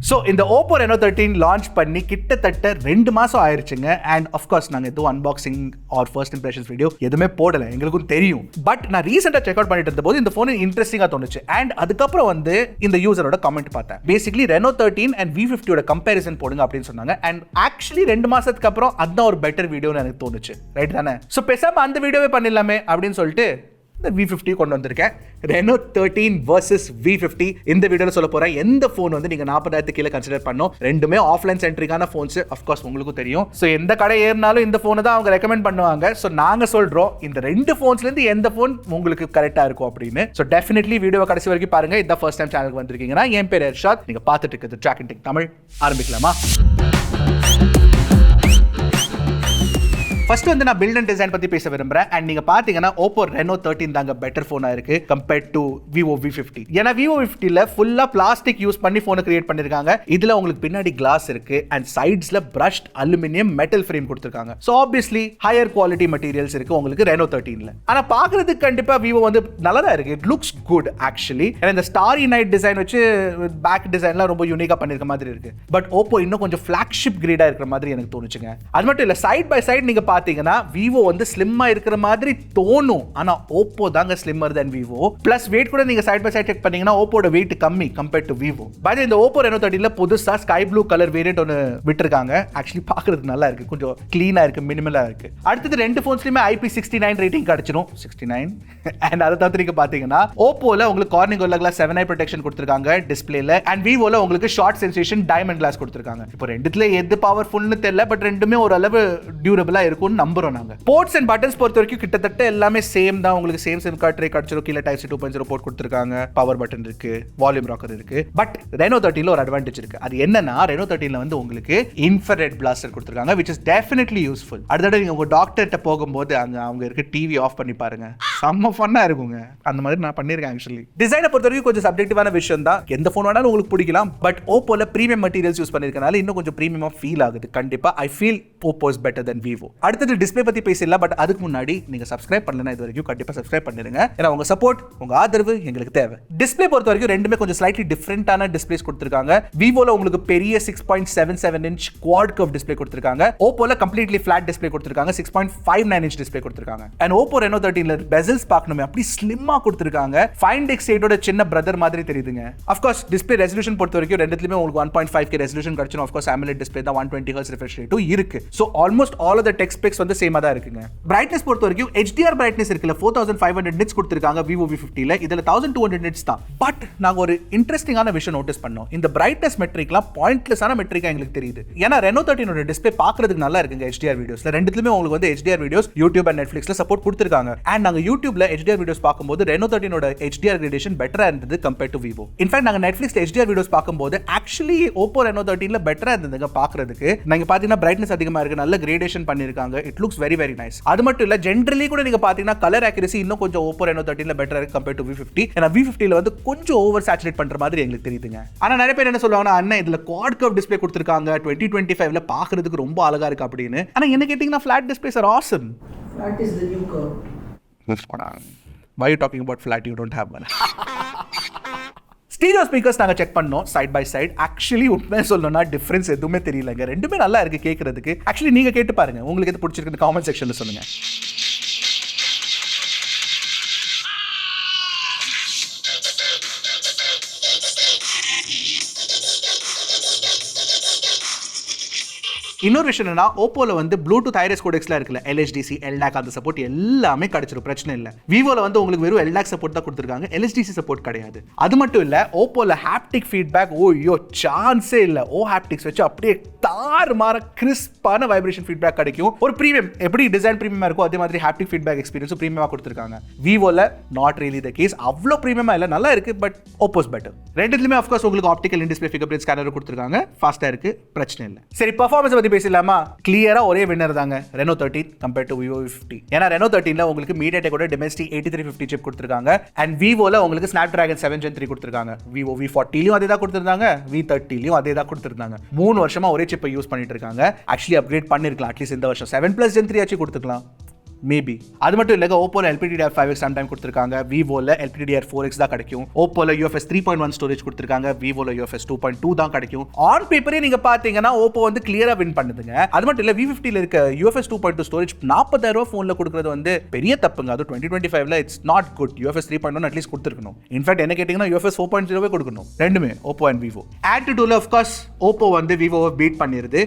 So இந்த OPPO Reno13 launch பண்ணி கிட்டத்தட்ட 2 மாசம் ஆயிருச்சுங்க. அண்ட் ஆஃப்கோர்ஸ் நாங்கள் எதுவும் unboxing or first impressions video எதுவுமே போடலை, எங்களுக்கும் தெரியும். பட் நான் ரீசெண்டாக செக் அவுட் பண்ணிட்டு இருந்தபோது இந்த ஃபோன் இன்ட்ரெஸ்டிங்காக தோணுச்சு. அண்ட் அதுக்கப்புறம் வந்து இந்த யூசரோட கமெண்ட் பார்த்தேன். Basically Reno13 and V50 comparison போடுங்க அப்படின்னு சொன்னாங்க. அண்ட் ஆக்சுவலி 2 மாசத்துக்கு அப்புறம் அதுதான் ஒரு பெட்டர் வீடியோன்னு எனக்கு தோணுச்சு. ரைட் தானே? ஸோ பேசாம அந்த வீடியோவே பண்ணிடலாமே அப்படின்னு சொல்லிட்டு இந்த V50 கொண்டு வந்திருக்கேன். Reno13 vs V50 இந்த வீடியோவில் சொல்ல போகிறேன். எந்த ஃபோன் வந்து நீங்கள் 40,000 கீழே கன்சிடர் பண்ணோம். ரெண்டுமே ஆஃப்லைன் சென்ட்ரிக்கான ஃபோன்ஸ். அஃப்கோர்ஸ் உங்களுக்கும் தெரியும். ஸோ எந்த கடை ஏறினாலும் இந்த ஃபோனை தான் அவங்க ரெக்கமெண்ட் பண்ணுவாங்க. ஸோ நாங்கள் சொல்கிறோம் இந்த 2 ஃபோன்ஸ்லேருந்து எந்த ஃபோன் உங்களுக்கு கரெக்டாக இருக்கும் அப்படின்னு. ஸோ டெஃபினெட்லி வீடியோவை கடைசி வரைக்கும் பாருங்கள். இதான் ஃபர்ஸ்ட் டைம் சேனலுக்கு வந்திருக்கீங்கன்னா என் பேர் எர்ஷாத். நீங்கள் பார்த்துட்டு இருக்கிறது Trakin Tech தமிழ். ஆரம்பிக்கலாமா? ஃபர்ஸ்ட் வந்து நான் பில்ட் அண்ட் டிசைன் பத்தி பேச விரும்புறேன். அண்ட் நீங்க பாத்தீங்கன்னா OPPO Reno13 தாங்க பெட்டர் ஃபோனா இருக்கு கம்பேர்ட் டு vivo V50. ஏன்னா vivo V50ல ஃபுல்லா பிளாஸ்டிக் யூஸ் பண்ணி ஃபோனை கிரியேட் பண்ணிருக்காங்க. இதுல உங்களுக்கு பின்னாடி கிளாஸ் இருக்கு அண்ட் சைட்ஸ்ல பிரஷ்ட் அலுமினியம் மெட்டல் ஃப்ரேம் கொடுத்திருக்காங்க. So obviously higher quality materials இருக்கு உங்களுக்கு Reno13ல. ஆனா பாக்குறதுக்கு கண்டிப்பா vivo வந்து நல்லதா இருக்கு. It looks good actually. ஏன்னா இந்த ஸ்டாரி நைட் டிசைன் வச்சு பேக் டிசைன்லாம் ரொம்ப யூனிக்கா பண்ணிருக்க மாதிரி இருக்கு. பட் OPPO இன்னும் கொஞ்சம் ஃபிளாக்ஷிப் கிரேடா இருக்கிற மாதிரி எனக்கு தோணுச்சுங்க. அது மட்டும் இல்ல, சைட் பை சைட் நீங்க பாத்தீங்கன்னா vivo வந்து ஸ்லிம்மா இருக்கிற மாதிரி தோணும். ஆனா OPPO தாங்க ஸ்லிம்மர் தென் vivo. பிளஸ் வெயிட் கூட நீங்க சைட் பை சைட் செக் பண்ணீங்கன்னா OPPO ஓட வெயிட் கம்மி கம்பேர்ட் டு vivo. பை இந்த OPPO Reno13ல புதுசா ஸ்கை ப்ளூ கலர் வேரியன்ட் ஒன்னு விட்டுருக்காங்க. ஆக்சுவலி பாக்குறதுக்கு நல்லா இருக்கு, கொஞ்சம் கிளீனா இருக்கு, மினிமலா இருக்கு. அடுத்தது 2 ஃபோன்ஸ்லயுமே IP69 ரேட்டிங் கிடைச்சிரும். 69 அண்ட் அதை தவிர்த்து நீங்க பாத்தீங்கன்னா OPPOல உங்களுக்கு கார்னிங் கோரில்லா கிளாஸ் 7i ப்ரொடெக்ஷன் கொடுத்திருக்காங்க டிஸ்ப்ளேல. அண்ட் vivoல உங்களுக்கு ஷார்ட் சென்சேஷன் டைமண்ட் கிளாஸ் கொடுத்திருக்காங்க. இப்போ ரெண்டுத்துல எது பவர்ஃபுல்னு தெரியல, பட் ரெண்டுமே ஒரு அளவு டியூரபிளா இருக்கும்னு நம்புறோம். போர்ட்ஸ் அண்ட் பட்டன்ஸ் பொறுத்த வரைக்கும் கிட்டத்தட்ட எல்லாமே சேம் தான். உங்களுக்கு சேம் சிம் கார்டு ட்ரே கிடைச்சிரும். கீழே டைப் சி 2.0 போர்ட் கொடுத்திருக்காங்க. பவர் பட்டன் இருக்கு, வால்யூம் ராக்கர் இருக்கு. பட் Reno13ல ஒரு அட்வான்டேஜ் இருக்கு. அது என்னன்னா Reno13ல வந்து உங்களுக்கு இன்ஃப்ராரெட் பிளாஸ்டர் கொடுத்திருக்காங்க, which is definitely useful. அடுத்த நீங்க உங்க டாக்டர்ட்ட போகும்போது அங்க அவங்க இருக்க டிவி ஆஃப் பண்ணி பாருங்க, செம்ம ஃபன்னா இருக்குங்க. அந்த மாதிரி நான் பண்ணிருக்கேன். ஆக்சுவலி டிசைனை பொறுத்த வரைக்கும் கொஞ்சம் சப்ஜெக்டிவான விஷயம் தான். எந்த ஃபோன் வேணாலும் உங்களுக்கு பிடிக்கலாம். பட் OPPOல பிரீமியம் மெட்டீரியல்ஸ் யூஸ் பண்ணிருக்கனால இன்னும் கொஞ்சம் பிரீமியமா ஃபீல் ஆகுது. கண்டிப்பா I feel OPPO is better than vivo. அடுத்தது டிஸ்ப்ளே பத்தி பேசலாம். பட் அதுக்கு முன்னாடி நீங்க சப்ஸ்கிரைப் பண்ணலனா இது வரைக்கும் கண்டிப்பா சப்ஸ்கிரைப் பண்ணிருங்க. ஏன்னா உங்க சப்போர்ட், உங்க ஆதரவு எங்களுக்கு தேவை. டிஸ்ப்ளே பொறுத்த வரைக்கும் ரெண்டுமே கொஞ்சம் ஸ்லைட்லி டிஃபரெண்டான டிஸ்ப்ளேஸ் கொடுத்திருக்காங்க. vivoல உங்களுக்கு பெரிய 6.77 இன்ச் குவாட் கர்வ் டிஸ்ப்ளே கொடுத்திருக்காங்க. OPPOல கம்ப்ளீட்லி ஃபிளாட் டிஸ்ப்ளே கொடுத்திருக்காங்க. 6.59 இன்ச் டிஸ்ப்ளே கொடுத்திருக்காங்க. அண்ட் OPPO Reno13ல பெசல்ஸ் பார்க்கணுமே அப்படி ஸ்லிம்மா கொடுத்திருக்காங்க. Find X8 ஓட சின்ன பிரதர் மாதிரி தெரியுதுங்க. ஆஃப் கோர்ஸ் டிஸ்ப்ளே ரெசல்யூஷன் பொறுத்த வரைக்கும் ரெண்டுலயுமே உங்களுக்கு 1.5K ரெசல்யூஷன் கிடைச்சிரும். ஆஃப் கோர்ஸ் AMOLED டிஸ்ப்ளே தான் 120Hz refresh rate இருக்கு. So almost all of the tech specs வந்து சேமா தான் இருக்குங்க. பிரைட்னஸ் பொறுத்த வரைக்கும் HDR பிரைட்னஸ் இருக்குல 4500 nits கொடுத்திருக்காங்க vivo V50ல. இதுல 1200 nits தான். பட் நாங்க ஒரு இன்ட்ரஸ்டிங்கான விஷயம் நோட்டீஸ் பண்ணோம். இந்த பிரைட்னஸ் மெட்ரிக்லாம் பாயிண்ட்லெஸ்ஸான மெட்ரிக்கா எங்களுக்கு தெரியுது. ஏன்னா Reno13 ஓட டிஸ்ப்ளே பார்க்கிறதுக்கு நல்லா இருக்குங்க. HDR வீடியோஸ்ல ரெண்டுலயுமே உங்களுக்கு வந்து HDR வீடியோஸ் YouTube and Netflixல சப்போர்ட் கொடுத்திருக்காங்க. அண்ட் நாங்க YouTubeல HDR வீடியோஸ் பார்க்கும்போது Reno13 ஓட HDR கிரேடேஷன் பெட்டரா இருந்தது கம்பேர்ட் டு vivo. இன்ஃபேக்ட் நாங்க Netflixல HDR வீடியோஸ் பார்க்கும்போது ஆக்சுவலி OPPO Reno13ல பெட்டரா இருந்ததுங்க பார்க்கிறதுக்கு. நீங்க பாத்தீங்கன்னா பிரைட்னஸ் அதிகமா இருக்கு, நல்ல கிரேடேஷன் பண்ணிருக்காங்க. It looks very very nice. அது மட்டும் இல்ல, ஜெனரலி கூட நீங்க பாத்தீங்கன்னா கலர் அக்யூரசி இன்னும் கொஞ்சம் OPPO Reno13ல பெட்டரா இருக்கு கம்பேர்ட் டு V50. ஏன்னா V50ல வந்து கொஞ்சம் ஓவர் சேச்சுரேட் பண்ற மாதிரி எங்களுக்கு தெரியுதுங்க. ஆனா நிறைய பேர் என்ன சொல்லுவாங்கன்னா, அண்ணா இதுல குவாட் கர்வ் டிஸ்ப்ளே கொடுத்திருக்காங்க 2025ல பாக்குறதுக்கு ரொம்ப அழகா இருக்கு அப்படின்னு. ஆனா என்ன கேட்டீங்கன்னா flat displays R awesome. Flat is the new curve. Why are you talking about flat? You don't have one. Stereo speakers நாங்கள் செக் பண்ணோம் சைட் பை சைட். ஆக்சுவலி உண்மையை சொல்லணும்னா டிஃபரன்ஸ் எதுவுமே தெரியலங்க. ரெண்டுமே நல்லா இருக்கு கேட்கறதுக்கு. ஆக்சுவலி நீங்க கேட்டு பாருங்க, உங்களுக்கு எது பிடிச்சிருக்கு காமெண்ட் செக்ஷன்ல சொல்லுங்க. இன்னொரு விஷயம் என்னன்னா, ஓப்போல வந்து ப்ளூடூத் ஐரிஸ் கோடெக்ஸ்ல இருக்குல்ல, LHDC, LDAC அந்த சப்போர்ட் எல்லாமே கிடைச்சிரும், பிரச்சனை இல்லை. விவோல வந்து உங்களுக்கு வெறும் LDAC சப்போர்ட் தான் கொடுத்துருக்காங்க, LHDC சப்போர்ட் கிடையாது. அது மட்டும் இல்ல, ஓப்போல ஹாப்டிக் ஃபீட்பேக் ஓய்யோ சான்ஸே இல்லை. ஹாப்டிக்ஸ் வச்சு அப்படியே தாறு மாற கிறிஸ்பான வைப்ரேஷன் ஃபீட்பேக் கிடைக்கும். ஒரு பிரீமியம் எப்படி டிசைன் பிரீமியமா இருக்கும் அதே மாதிரி ஹாப்டிக் ஃபீட்பேக் எக்ஸ்பீரியன்ஸும் பிரீமியமா கொடுத்துருக்காங்க. விவோல நாட் ரியலி த கேஸ். அவ்வளோ பிரீமியமா இல்லை, நல்லா இருக்கு, பட் ஓப்போஸ் பெட்டர். ரெண்டுலயுமே ஆஃப் கோர்ஸ் உங்களுக்கு optical in display fingerprint scanner கொடுத்துருக்காங்க, ஃபாஸ்டா இருக்கு, பிரச்சனை இல்லை. சரி, பெர்ஃபார்மன்ஸ் பத்தி பேசலாமா? கிளியரா ஒரே வின்னர் தாங்க Reno13 compared to vivo V50. ஏன்னா Reno13ல உங்களுக்கு MediaTek ஓட Dimensity 8350 சிப் கொடுத்திருக்காங்க. அண்ட் விவோல உங்களுக்கு Snapdragon 7 Gen 3 கொடுத்திருக்காங்க. vivo V40லயும் அதே தான் கொடுத்திருந்தாங்க, V30லயும் அதே தான் கொடுத்திருந்தாங்க. 3 வருஷமா ஒரே சிப்பை யூஸ் பண்ணிட்டு இருக்காங்க. ஆக்சுவலி அப்கிரேட் பண்ணிருக்கலாம், அட்லீஸ்ட் இந்த வருஷம் 7+ Gen 3 ஆச்சு கொடுத்துக்கலாம். மேபி. அது மட்டும் இல்ல, ஓப்போல LPDDR5X ரன் டைம் கொடுத்திருக்காங்க, விவோல LPDDR4X தான் கிடைக்கும். ஓப்போல UFS 3.1 ஸ்டோரேஜ் கொடுத்திருக்காங்க, விவோல UFS 2.2 தான் கிடைக்கும். ஆன் பேப்பரே நீங்க பாத்தீங்கன்னா ஓப்போ வந்து கிளியரா வின் பண்ணுதுங்க. அது மட்டும் இல்ல, V50 ல இருக்க UFS 2.2 ஸ்டோரேஜ் 40,000 ரூபாய் போன்ல கொடுக்கிறது வந்து பெரிய தப்புங்க. அது 2025 ல it's not good. UFS 3.1 at least கொடுத்திருக்கணும். இன்ஃபேக்ட் என்ன கேட்டீங்கன்னா UFS 4.0 கொடுக்கணும். ரெண்டுமே ஓப்போ அண்ட் விவோ. ஆட்டிட்யூட்ல ஆஃப் கோர்ஸ் ஓப்போ வந்து விவோவை பீட் பண்ணிருது.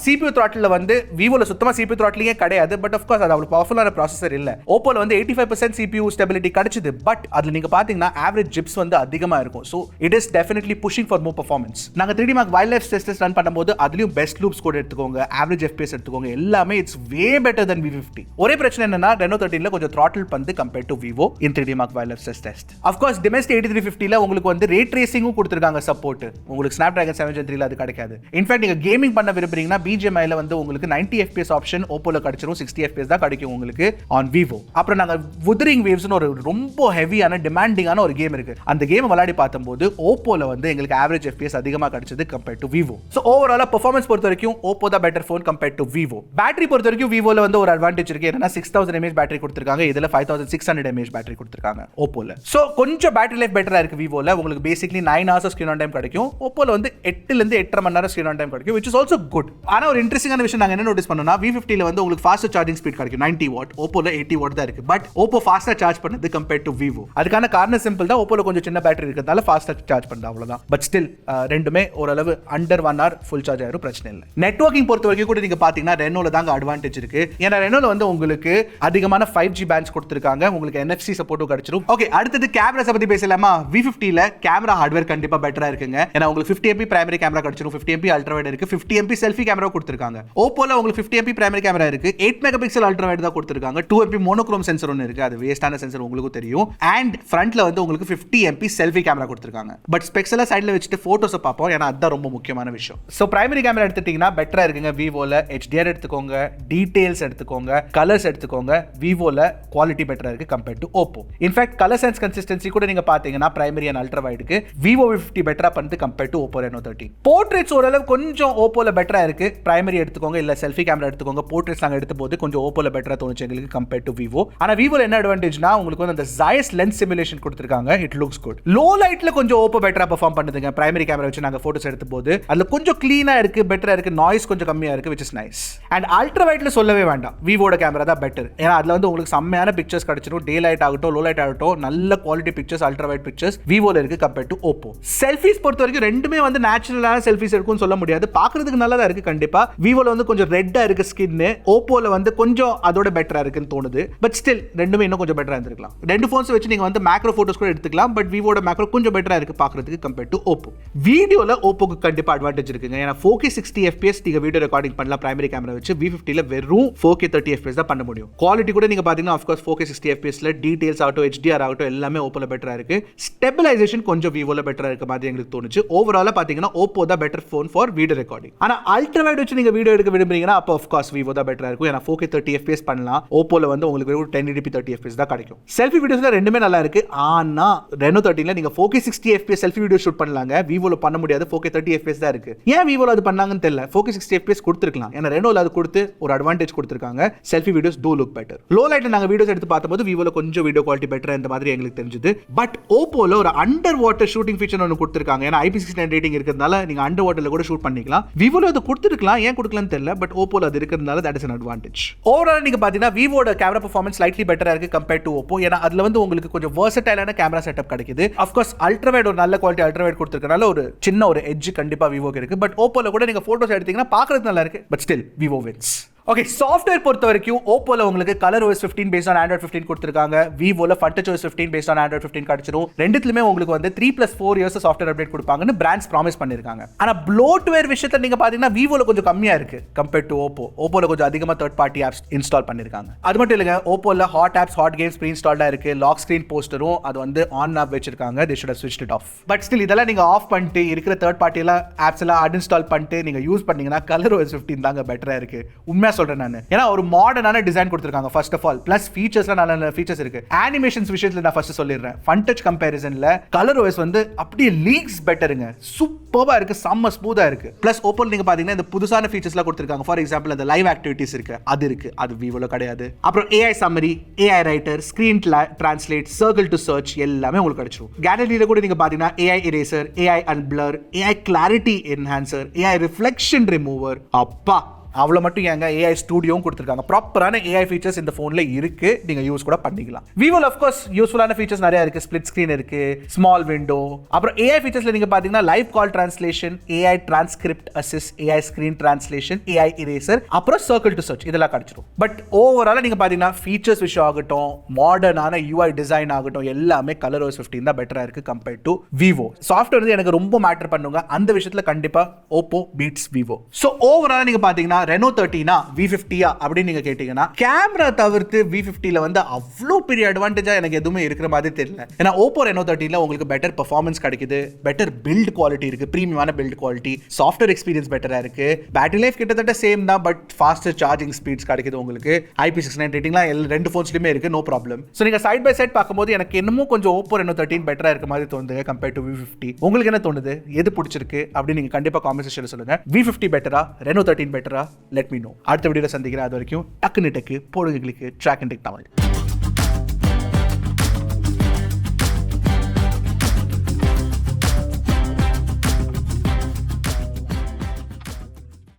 CPU throttle வந்து விவோல சுத்தமா CPU throttleயே கிடையாது. பட் ஆஃப் கோர்ஸ் அது அவ்வளவு பவர்ஃபுல்லான ப்ராசஸர் இல்ல. ஓப்போல வந்து 85% CPU ஸ்டெபிலிட்டி கிடைச்சது. பட் அதுல நீங்க பாத்தீங்கன்னா ஆவரேஜ் ஜிப்ஸ் வந்து அதிகமா இருக்கும். So it is definitely pushing for more performance. நாங்க 3D Mark wild life test run பண்ணும்போது அதுலயும் பெஸ்ட் லூப்ஸ் கூட எடுத்துக்கோங்க, ஆவரேஜ் FPS எடுத்துக்கோங்க, எல்லாமே it's way better then V50. ஒரே பிரச்சனை என்னன்னா Reno13 ல கொஞ்சம் throttle பந்து compare to Vivo in 3D Mark wild life test. Of course Dimensity 8350 ல உங்களுக்கு வந்து ரே ட்ரேசிங்கும் கொடுத்திருக்காங்க சப்போர்ட். உங்களுக்கு Snapdragon 7 Gen 3 ல அது கிடைக்காது. இன்ஃபேக்ட் நீங்க கேமிங் பண்ண விரும்புறீங்கன்னா BGMI ல வந்து உங்களுக்கு 90 FPS ஆப்ஷன் ஓப்போல கிடைச்சிரும், 60 FPS தான் கிடைக்கும் உங்களுக்கு ஆன் விவோ. அப்புறம் நாங்க Wuthering Waves னு ஒரு ரொம்ப ஹெவியான டிமாண்டிங்கான ஒரு கேம் இருக்கு. அந்த கேம் விளையாடி பார்த்தம்போது ஓப்போல வந்து எங்களுக்கு ஆவரேஜ் FPS அதிகமா கிடைச்சது கம்பேர் டு விவோ. சோ ஓவராலா பெர்ஃபார்மன்ஸ் பொறுத்த வரைக்கும் ஓப்போ தான் better phone compare to Vivo. Battery பொறுத்த வரைக்கும் விவோல வந்து ஒரு அட்வான்டேஜ் இருக்கு. என்னன்னா 6000 mAh பேட்டரி கொடுத்திருக்காங்க, இதுல 5600 mAh பேட்டரி கொடுத்திருக்காங்க ஓப்போல. சோ கொஞ்சம் பேட்டரி லைஃப் பெட்டரா இருக்கு விவோல. உங்களுக்கு basically 9 hours screen on time கிடைக்கும். ஓப்போல வந்து 8 ல இருந்து 8.5 மணி நேரம் ஸ்கிரீன் ஆன் டைம் கிடைக்கும், which is also good. ஆனா ஒரு இன்ட்ரஸ்டிங்கான விஷயம் நாங்க என்ன நோட்டீஸ் பண்ணோம்னா V50 ல வந்து உங்களுக்கு ஃபாஸ்டர் சார்ஜிங் ஸ்பீட் கிடைக்கும் 90 வாட், ஓப்போல 80 வாட் தான் இருக்கு. பட் ஓப்போ ஃபாஸ்டா சார்ஜ் பண்ணுது கம்பேர் டு விவோ. அதுக்கான காரணம் சிம்பிள் தான், ஓப்போல கொஞ்சம் சின்ன பேட்டரி இருக்கிறதால ஃபாஸ்டா சார்ஜ் பண்ணுது அவ்வளவுதான். பட் ஸ்டில் ரெண்டுமே ஓரளவு அண்டர் 1 hour ஃபுல் சார்ஜ் ஆயிரும், பிரச்சனை இல்லை. நெட்வொர்க்கிங் பொறுத்த வரைக்கும் கூட நீங்க பாத்தீங்கன்னா ரெனோல தாங்க அட்வான்டேஜ் இருக்கு. ஏன்னா ரெனோல வந்து உங்களுக்கு அதிகமான 5G பேண்ட்ஸ் கொடுத்திருக்காங்க, உங்களுக்கு NFC சப்போர்ட்டும் கிடைச்சிரும். ஓகே, அடுத்தது கேமராஸ் பத்தி பேசலாமா? V50 ல கேமரா ஹார்ட்வேர் கண்டிப்பா பெட்டரா இருக்குங்க. ஏன்னா உங்களுக்கு 50MP பிரைமரி கேமரா கிடைச்சிரும், 50MP அல்ட்ரா வைட் இருக்கு, 50MP செல்ஃபி கேமரா கொடுத்திருக்காங்க. ஓப்போல உங்களுக்கு 50MP பிரைமரி கேமரா இருக்கு, 8 மெகாபிக்சல் அல்ட்ரா வைட் தான் கொடுத்திருக்காங்க, 2MP மோனோக்ரோம் சென்சார் ஒன்னு இருக்கு, அது வேஸ்டான சென்சார் உங்களுக்கு தெரியும். அண்ட் ஃப்ரண்ட்ல வந்து உங்களுக்கு 50MP செல்ஃபி கேமரா கொடுத்திருக்காங்க. பட் ஸ்பெக்ஸ் எல்லாம் சைடுல வச்சுட்டு போட்டோஸ் பார்ப்போம், ஏன்னா அதுதான் ரொம்ப முக்கியமான விஷயம். சோ பிரைமரி கேமரா எடுத்துட்டீங்கன்னா பெட்டரா இருக்குங்க விவோல. HDR எடுத்துக்கோங்க, டீடைல்ஸ் எடுத்துக்கோங்க, கலர்ஸ் எடுத்துக்கோங்க, விவோல குவாலிட்டி பெட்டரா இருக்கு compare to Oppo. In fact colour sense consistency கூட நீங்க பாத்தீங்கன்னா பிரைமரி அண்ட் அல்ட்ரா வைடுக்கு விவோ V50 பெட்டரா பண்ணுது compare to Oppo Reno13. Portraits ஓரளவு கொஞ்சம் ஓப்போல பெட்டரா இருக்கு. பிரைமரி எடுத்துக்கோங்க இல்ல செல்ஃபி கேமரா எடுத்துக்கோங்க, போர்ட்ரேட்ஸ் நாங்க எடுத்த போது கொஞ்சம் ஓப்போல பெட்டரா தோணுச்சு எங்களுக்கு கம்பேர் டு விவோ. ஆனா விவோல என்ன அட்வான்டேஜ்னா உங்களுக்கு வந்து அந்த Zeiss லென்ஸ் சிமுலேஷன் கொடுத்திருக்காங்க, இட் லுக்ஸ் குட். லோ லைட்ல கொஞ்சம் ஓப்போ பெட்டரா பெர்ஃபார்ம் பண்ணுதுங்க. பிரைமரி கேமரா வச்சு நாங்க போட்டோஸ் எடுத்த போது அதுல கொஞ்சம் கிளீனா இருக்கு, பெட்டரா இருக்கு, நாய்ஸ் கொஞ்சம் கம்மியா இருக்கு, which is nice. And ultra வைட்ல சொல்லவே வேண்டாம், விவோட கேமரா தான் பெட்டர். ஏன்னா அதுல வந்து உங்களுக்கு செம்மையான பிக்சர்ஸ் கிடைச்சிரும், டே லைட் ஆகட்டும் லோ லைட் ஆகட்டும், நல்ல quality pictures ultra wide pictures விவோல இருக்கு கம்பேர் டு ஓப்போ. செல்ஃபிஸ் பொறுத்த வரைக்கும் ரெண்டுமே வந்து நேச்சுரலான செல்ஃபிஸ் இருக்கும்னு சொல்ல முடியாது, பாக்குறதுக்கு நல்லதா இருக்கு கண்டிப்பா. விவோல வந்து கொஞ்சம் ரெட்டா இருக்கு ஸ்கின், ஓப்போல வந்து கொஞ்சம் அதோட பெட்டரா இருக்குன்னு தோணுது. பட் ஸ்டில் ரெண்டுமே இன்னும் கொஞ்சம் பெட்டரா இருந்திருக்கலாம். ரெண்டு போன்ஸ் வச்சு நீங்க வந்து மேக்ரோ போட்டோஸ் கூட எடுத்துக்கலாம், பட் விவோட மேக்ரோ கொஞ்சம் பெட்டரா இருக்கு பாக்குறதுக்கு கம்பேர் டு ஓப்போ. வீடியோல ஓப்போக்கு கண்டிப்பா அட்வான்டேஜ் இருக்குங்க. ஏன்னா 4K 60 FPS நீங்க வீடியோ ரெக்கார்டிங் பண்ணலாம் பிரைமரி கேமரா வச்சு. V50 ல வெறும் 4K 30 FPS தான் பண்ண முடியும். குவாலிட்டி கூட நீங்க பாத்தீங்கன்னா ஆஃப் கோர்ஸ் 4K 60 FPS ல டீடைல்ஸ் ஆகட்டும், HDR ஆகட்டும் எல்லாமே ஓப்போல பெட்டரா இருக்கு. ஸ்டெபிலைசேஷன் கொஞ்சம் விவோல பெட்டரா இருக்க மாதிரி எங்களுக்கு தோணுச்சு. ஓவராலா பாத்தீங்கன்னா ஓப்போ தான் better phone for video recording. ஆனா அல்ட்ரா வைட் வச்சு நீங்க வீடியோ எடுக்க விரும்புறீங்கன்னா அப்ப ஆஃப் கோர்ஸ் விவோ தான் பெட்டரா இருக்கும். ஏன்னா 4K 30 FPS பண்ணலாம், ஓப்போல வந்து உங்களுக்கு வெறும் 1080p 30 FPS தான் கிடைக்கும். செல்ஃபி வீடியோஸ்ல ரெண்டுமே நல்லா இருக்கு. ஆனா Reno13 ல நீங்க 4K 60 FPS selfie video shoot பண்ணலாங்க, விவோல பண்ண முடியாது, 4K 30 FPS தான் இருக்கு. ஏன் விவோல அது பண்ணாங்கன்னு தெரியல. 4K 60 FPS கொடுத்திருக்கலாம், ஏன்னா ரெனோல அது கொடுத்து ஒரு அட்வான்டேஜ் கொடுத்திருக்காங்க. Selfie videos to look better. Low லைட்ல நாங்க வீடியோஸ் எடுத்து பார்த்தபோது விவோல கொஞ்சம் வீடியோ குவாலிட்டி பெட்டரா இந்த மாதிரி எங்களுக்கு தெரிஞ்சது. பட் ஓப்போல ஒரு அண்டர் வாட்டர் ஷூட்டிங் ஃபீச்சர் ஒன்னு கொடுத்திருக்காங்க. ஏன்னா IP69 ரேட்டிங் இருக்கிறதுனால நீங்க அண்டர் வாட்டர்ல கூட ஷூட் பண்ணிக்கலாம். விவோல அது கொடுத்திருக்கலாம், ஏன் கொடுக்கலன்னு தெரியல. பட் ஓப்போல அது இருக்கிறதுனால that is an advantage. Overall நீங்க பாத்தீங்கன்னா விவோட கேமரா பெர்ஃபார்மன்ஸ் ஸ்லைட்லி பெட்டரா இருக்கு கம்பேர் டு ஓப்போ. ஏன்னா அதுல வந்து உங்களுக்கு கொஞ்சம் வெர்சடைலான கேமரா செட்டப் கிடைக்குது. ஆஃப் கோர்ஸ் அல்ட்ரா வைட் ஒரு நல்ல குவாலிட்டி அல்ட்ரா வைட் கொடுத்திருக்கனால ஒரு சின்ன ஒரு எட்ஜ் கண்டிப்பா விவோக்கு இருக்கு. பட் ஓப்போல கூட நீங்க போட்டோஸ் எடுத்தீங்கன்னா பார்க்கிறது நல்லா இருக்கு. But still Vivo wins. Okay, software பொறுத்த வரைக்கும் ஓப்போல உங்களுக்கு Color OS 15 based on Android 15 கொடுத்திருக்காங்க. விவோல Funtouch OS 15 based on Android 15 கிடைச்சிரும். ரெண்டுத்துலயுமே உங்களுக்கு வந்து 3+4 இயர்ஸ் சாஃப்ட்வேர் அப்டேட் கொடுப்பாங்கன்னு பிராண்ட்ஸ் ப்ராமிஸ் பண்ணிருக்காங்க. ஆனா ப்ளோட்வேர் விஷயத்துல நீங்க பாத்தீங்கன்னா விவோல கொஞ்சம் கம்மியா இருக்கு கம்பேர் டு ஓப்போ. ஓப்போல கொஞ்சம் அதிகமா தேர்ட் பார்ட்டி ஆப்ஸ் இன்ஸ்டால் பண்ணிருக்காங்க. அது மட்டும் இல்லங்க, ஓப்போல hot apps hot games free இன்ஸ்டால்டா இருக்கு. லாக் ஸ்கிரீன் போஸ்டரும் அது வந்து ஆன் ஆப் வச்சிருக்காங்க. they should have switched it off. But still இதெல்லாம் நீங்க ஆஃப் பண்ணிட்டு இருக்கிற தேர்ட் பார்ட்டி எல்லாம் ஆப்ஸ் எல்லாம் அன்இன்ஸ்டால் பண்ணிட்டு நீங்க யூஸ் பண்ணீங்கன்னா கலர் OS 15 தாங்க பெட்டரா இருக்கு. உண்மையா சொல்றேன் நான். ஏன்னா ஒரு மாடர்னான டிசைன் கொடுத்திருக்காங்க ஃபர்ஸ்ட் ஆஃப் ஆல். பிளஸ் ஃபீச்சர்ஸ்லாம் நல்ல ஃபீச்சர்ஸ் இருக்கு. அனிமேஷன்ஸ் விஷயத்துல நான் ஃபர்ஸ்ட் சொல்லிடுறேன். ஃபன் டச் கம்பேரிசன்ல கலர் ஓஎஸ் வந்து அப்படியே லீக்ஸ் பெட்டருங்க. சூப்பரா இருக்கு, செம்ம ஸ்மூத்தா இருக்கு. பிளஸ் ஓப்போல நீங்க பாத்தீங்கன்னா இந்த புதுசான ஃபீச்சர்ஸ்லாம் கொடுத்திருக்காங்க. ஃபார் எக்ஸாம்பிள் அந்த லைவ் ஆக்டிவிட்டிஸ் இருக்கு, அது இருக்கு, அது விவோல கிடையாது. அப்புறம் AI summary, AI writer, screen translate, circle to search எல்லாமே உங்களுக்கு கிடைச்சிரும். கேலரியில கூட நீங்க பாத்தீங்கன்னா AI eraser, AI unblur, AI clarity enhancer, AI reflection remover. அப்பா அவ்வளோ மட்டும் ஏங்க ஏஐ ஸ்டூடியோவும் கொடுத்துருக்காங்க. ப்ராப்பரான ஏஐ ஃபீச்சர்ஸ் இந்த ஃபோனில் இருக்கு, நீங்கள் யூஸ் கூட பண்ணிக்கலாம். விவோல ஆஃப்கோர்ஸ் யூஸ்ஃபுல்லான ஃபீச்சர்ஸ் நிறைய இருக்கு. ஸ்பிளிட் ஸ்க்ரீன் இருக்கு, ஸ்மால் விண்டோ. அப்புறம் ஏஐ ஃபீச்சர்ஸ்ல நீங்கள் பார்த்தீங்கன்னா லைவ் கால் translation, AI transcript assist, AI screen translation, AI eraser, அப்புறம் சர்க்கிள் டு சர்ச் இதெல்லாம் கிடைச்சிடும். பட் ஓவராலாக நீங்கள் பார்த்தீங்கன்னா ஃபீச்சர்ஸ் விஷயம் ஆகட்டும், மாடர்னான யூஐ டிசைன் ஆகட்டும், எல்லாமே கலர் OS 15 தான் பெட்டராக இருக்கு கம்பேர்ட் டு விவோ. சாஃப்ட்வேர் வந்து எனக்கு ரொம்ப மேட்டர் பண்ணுங்க, அந்த விஷயத்தில் கண்டிப்பாக ஓப்போ பீட்ஸ் விவோ. ஸோ ஓவராலாக நீங்கள் பார்த்தீங்கன்னா ரெனோ 13 V50 அப்படின்னு நீங்க கேட்டீங்கன்னா, கேமரா தவிர்த்து V50ல வந்து அவ்வளோ பெரிய அட்வான்டேஜா எனக்கு எதுவுமே இருக்கிற மாதிரி தெரியல. ஏன்னா ஓப்போ ரெனோ 13ல உங்களுக்கு பெட்டர் பெர்ஃபார்மன்ஸ் கிடைக்குது, பெட்டர் பில்ட் குவாலிட்டி இருக்கு, பிரீமியமான பில்ட் குவாலிட்டி, சாஃப்ட்வேர் எக்ஸ்பீரியன்ஸ் பெட்டரா இருக்கு, பேட்டரி லைஃப் கிட்டத்தட்ட சேம் தான், பட் ஃபாஸ்டர் சார்ஜிங் ஸ்பீட்ஸ் கிடைக்குது உங்களுக்கு. IP69 ரேட்டிங்லாம் ரெண்டு ஃபோன்ஸ்லயுமே இருக்கு, நோ ப்ராப்ளம். ஸோ நீங்க சைட் பை சைட் பார்க்கும்போது எனக்கு என்னமோ கொஞ்சம் ஓப்போ ரெனோ 13 பெட்டரா இருக்க மாதிரி தோணுது கம்பேர்ட் டு V50. உங்களுக்கு என்ன தோணுது, எது பிடிச்சிருக்கு அப்படின்னு நீங்க கண்டிப்பா காமெண்ட் செக்ஷன்ல சொல்லுங்க. V50 பெட்டரா, ரெனோ 13 பெட்டரா? Let me know. அடுத்த வீடியோல சந்திக்கிறேன். அது வரைக்கும் டக்குனு டக்கு போடுங்களுக்கு ட்ராக்கின் டெக் தமிழ்.